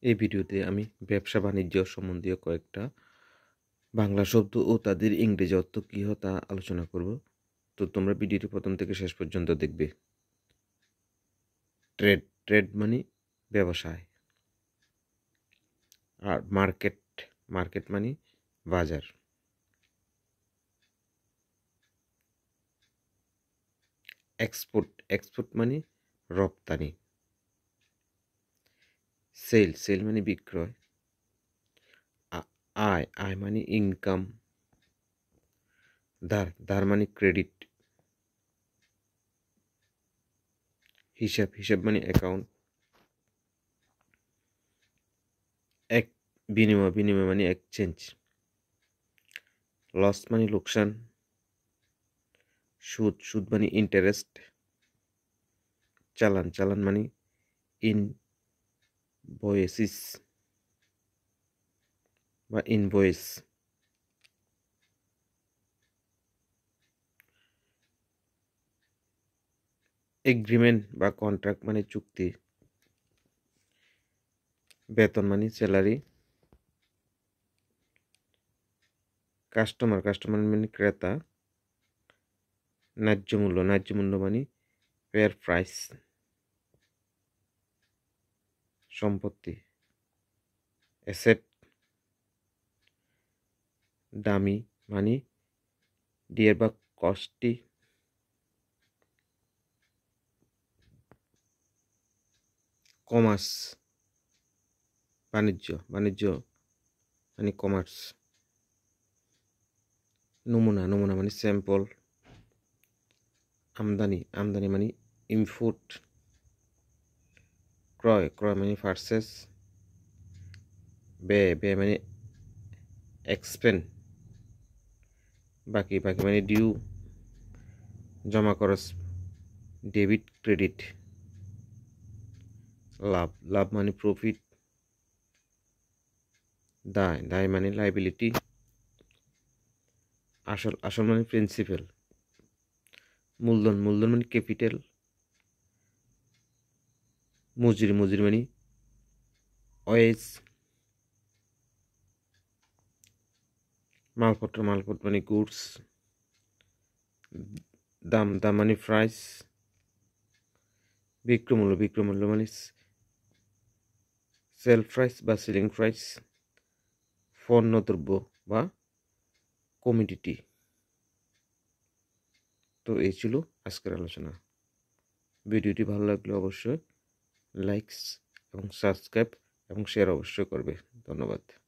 এই ভিডিওতে আমি ব্যবসা বাণিজ্য সম্বন্ধীয় কয়েকটা বাংলা শব্দ ও তাদের ইংরেজি অর্থ কী হয় তা আলোচনা করব। তো তোমরা ভিডিওটি প্রথম থেকে শেষ পর্যন্ত দেখবে। ট্রেড ট্রেড মানে ব্যবসায়। আর মার্কেট মার্কেট মানে বাজার। এক্সপোর্ট এক্সপোর্ট মানে রপ্তানি। সেল সেল মানে বিক্রয়। আয় আয় মানে ইনকাম। ধার ধার মানে ক্রেডিট। হিসাব হিসাব মানে অ্যাকাউন্ট। এক বিনিময় বিনিময় মানে এক্সচেঞ্জ। লস মানে লোকসান। সুদ সুদ মানে ইন্টারেস্ট। চালান চালান মানে ইনভয়েসিস বা ইনভয়েস। এগ্রিমেন্ট বা কন্ট্রাক্ট মানে চুক্তি। বেতন মানে স্যালারি। কাস্টমার কাস্টমার মানে ক্রেতা। ন্যায্য মূল্য মানে ফেয়ার প্রাইস। সম্পত্তি অ্যাসেট। দামি মানে ডিয়ার বা কস্টলি। কমার্স বাণিজ্য বাণিজ্য মানে কমার্স। নমুনা নমুনা মানে স্যাম্পল। আমদানি আমদানি মানে ইম্পোর্ট। ক্রয় ক্রয় মানে পারচেস। ব্যয় ব্যয় মানে এক্সপেন্ড। বাকি বাকি মানে ডিউ। জমা খরচ ডেবিট ক্রেডিট। লাভ লাভ মানে প্রফিট। দায় দায় মানে লাইবিলিটি। আসল আসল মানে প্রিন্সিপাল। মূলধন মূলধন মানে ক্যাপিটাল। মজুরি মজুরি মানে ওয়েজ। মালপত্র মালপত্র মানে গুডস। দাম দাম মানে প্রাইস। বিক্রমূল্য মানে সেল প্রাইস বা সেলিং প্রাইস। পণ্যদ্রব্য বা কমিডিটি। তো এই ছিল আজকের আলোচনা। ভিডিওটি ভালো লাগলে অবশ্যই লাইকস এবং সাবস্ক্রাইব এবং শেয়ার অবশ্যই করবে। ধন্যবাদ।